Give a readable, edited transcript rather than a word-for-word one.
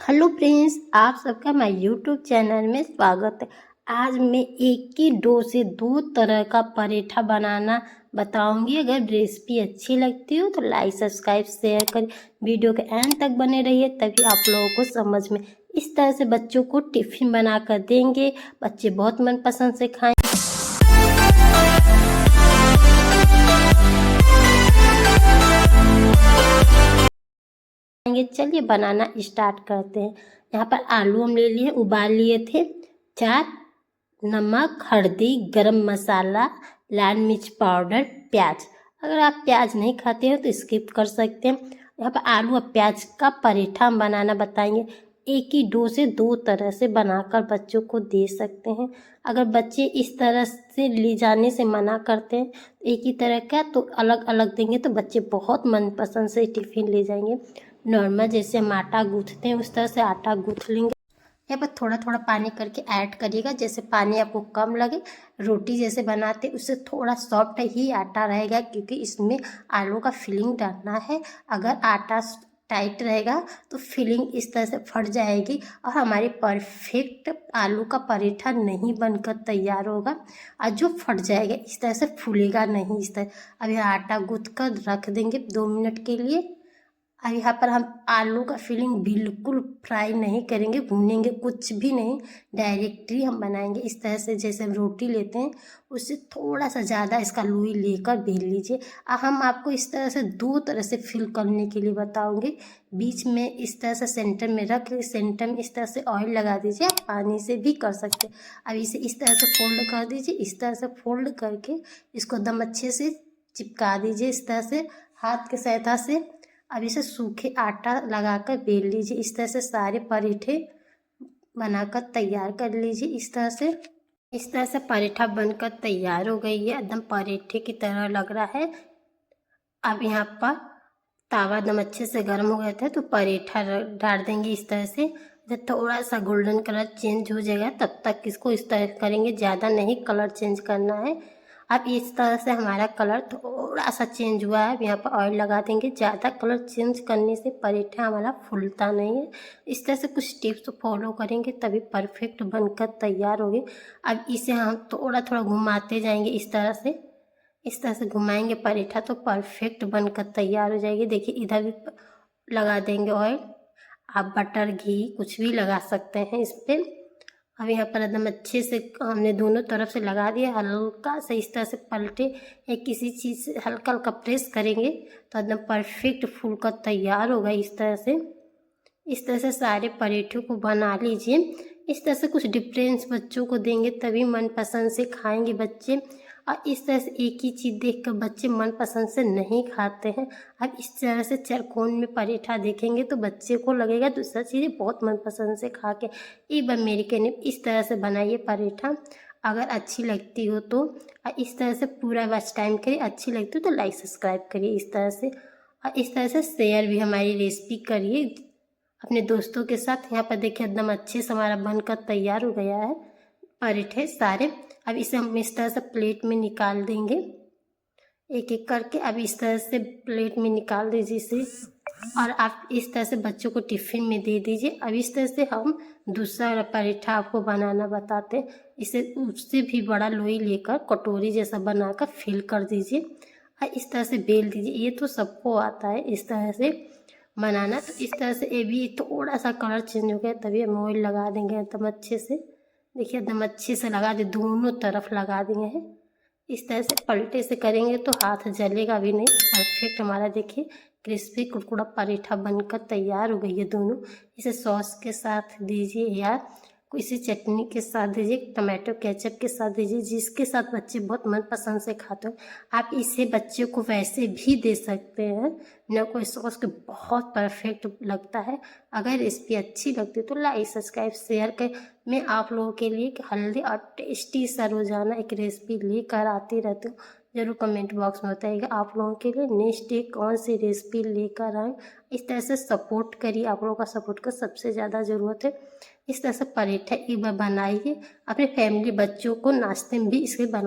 Hello friends, आप सबका मैं यूट्यूब चैनल में स्वागत है। आज मैं एक ही डो से दो तरह का पराठा बनाना बताऊंगी। अगर रेसिपी अच्छी लगती हो तो लाइक सब्सक्राइब शेयर कर वीडियो के एंड तक बने रहिए, तभी आप लोगों को समझ में। इस तरह से बच्चों को टिफ़िन बना कर देंगे, बच्चे बहुत मनपसंद से खाएं। चलिए बनाना स्टार्ट करते हैं। यहाँ पर आलू हम ले लिए, उबाल लिए थे। 4 नमक, हल्दी, गरम मसाला, लाल मिर्च पाउडर, प्याज। अगर आप प्याज नहीं खाते हो तो स्किप कर सकते हैं। यहाँ पर आलू और प्याज का पराठा हम बनाना बताएंगे। एक ही डो से दो तरह से बनाकर बच्चों को दे सकते हैं। अगर बच्चे इस तरह से ले जाने से मना करते हैं एक ही तरह का, तो अलग अलग देंगे तो बच्चे बहुत मनपसंद से टिफ़िन ले जाएंगे। नॉर्मल जैसे हम आटा गूँथते हैं उस तरह से आटा गूँथ लेंगे। यहाँ पर थोड़ा थोड़ा पानी करके ऐड करिएगा, जैसे पानी आपको कम लगे। रोटी जैसे बनाते उससे थोड़ा सॉफ्ट ही आटा रहेगा, क्योंकि इसमें आलू का फिलिंग डालना है। अगर आटा टाइट रहेगा तो फिलिंग इस तरह से फट जाएगी और हमारी परफेक्ट आलू का पराठा नहीं बनकर तैयार होगा। और जो फट जाएगा इस तरह से फूलेगा नहीं। इस तरह अब यह आटा गूँथ कर रख देंगे 2 मिनट के लिए। और यहाँ पर हम आलू का फिलिंग बिल्कुल फ्राई नहीं करेंगे, भूनेंगे कुछ भी नहीं, डायरेक्टली हम बनाएंगे इस तरह से। जैसे हम रोटी लेते हैं उससे थोड़ा सा ज़्यादा इसका लोई लेकर बेल लीजिए। हम आपको इस तरह से 2 तरह से फिल करने के लिए बताऊंगे। बीच में इस तरह से सेंटर में रख के सेंटर में इस तरह से ऑयल लगा दीजिए। आप पानी से भी कर सकते हैं। अब इसे इस तरह से फोल्ड कर दीजिए। इस तरह से फोल्ड करके इसको एकदम अच्छे से चिपका दीजिए इस तरह से हाथ की सहायता से। अब इसे सूखे आटा लगाकर बेल लीजिए। इस तरह से सारे पराठे बनाकर तैयार कर लीजिए। इस तरह से पराठा बनकर तैयार हो गई है, एकदम पराठे की तरह लग रहा है। अब यहाँ पर तावा एकदम अच्छे से गर्म हो गया था तो पराठा डाल देंगे इस तरह से। जब थोड़ा सा गोल्डन कलर चेंज हो जाएगा तब तक इसको इस तरह करेंगे, ज़्यादा नहीं कलर चेंज करना है। अब इस तरह से हमारा कलर थोड़ा सा चेंज हुआ है। अब यहाँ पर ऑयल लगा देंगे। ज़्यादा कलर चेंज करने से पराठा हमारा फूलता नहीं है। इस तरह से कुछ टिप्स फॉलो करेंगे तभी परफेक्ट बनकर तैयार होगी। अब इसे हम थोड़ा थोड़ा घुमाते जाएंगे इस तरह से घुमाएंगे पराठा तो परफेक्ट बनकर तैयार हो जाएगी। देखिए इधर भी लगा देंगे ऑयल। आप बटर घी कुछ भी लगा सकते हैं इस पर। अब यहाँ पर एकदम अच्छे से हमने दोनों तरफ से लगा दिया। हल्का से इस तरह से पलटे या किसी चीज़ से हल्का हल्का प्रेस करेंगे तो एकदम परफेक्ट फूल कर तैयार होगा। इस तरह से सारे पराठों को बना लीजिए। इस तरह से कुछ डिफरेंस बच्चों को देंगे तभी मनपसंद से खाएंगे बच्चे। और इस तरह से एक ही चीज़ देखकर बच्चे मनपसंद से नहीं खाते हैं। अब इस तरह से चरकोन में पराठा देखेंगे तो बच्चे को लगेगा दूसरा चीज़ें बहुत मनपसंद से खा के। एक बार मेरे कहने इस तरह से बनाइए पराठा। अगर अच्छी लगती हो तो इस तरह से पूरा वॉच टाइम करिए। अच्छी लगती हो तो लाइक सब्सक्राइब करिए इस तरह से। और इस तरह से शेयर भी हमारी रेसिपी करिए अपने दोस्तों के साथ। यहाँ पर देखिए एकदम अच्छे से हमारा बनकर तैयार हो गया है पराठे सारे। अब इसे हम इस तरह से प्लेट में निकाल देंगे एक एक करके। अब इस तरह से प्लेट में निकाल दीजिए इसे और आप इस तरह से बच्चों को टिफ़िन में दे दीजिए। अब इस तरह से हम दूसरा पराठा आपको बनाना बताते हैं। इसे उससे भी बड़ा लोई लेकर कटोरी जैसा बनाकर फिल कर दीजिए और इस तरह से बेल दीजिए। ये तो सबको आता है इस तरह से बनाना। तो इस तरह से ये भी थोड़ा सा कलर चेंज हो गया तभी हम ऑयल लगा देंगे एकदम अच्छे से। देखिए एकदम अच्छे से लगा दे, दोनों तरफ लगा दिए हैं। इस तरह से पलटे से करेंगे तो हाथ जलेगा भी नहीं। परफेक्ट हमारा देखिए क्रिस्पी कुरकुरा पराठा बनकर तैयार हो गई है दोनों। इसे सॉस के साथ दीजिए या किसी चटनी के साथ दीजिए, टमाटो केचप के साथ दीजिए, जिसके साथ बच्चे बहुत मनपसंद से खाते हो। आप इसे बच्चे को वैसे भी दे सकते हैं, न कोई सॉस के बहुत परफेक्ट लगता है। अगर रेसिपी अच्छी लगती है तो लाइक सब्सक्राइब शेयर कर। मैं आप लोगों के लिए एक हेल्दी और टेस्टी सा रोज़ाना एक रेसिपी लेकर आती रहती हूँ। ज़रूर कमेंट बॉक्स में बताइएगा आप लोगों के लिए नेक्स्ट डे कौन सी रेसिपी लेकर आएँ। इस तरह से सपोर्ट करिए, आप लोगों का सपोर्ट का सबसे ज़्यादा ज़रूरत है। इस तरह से पराठा एक बार बनाइए, अपने फैमिली बच्चों को नाश्ते में भी इसे बना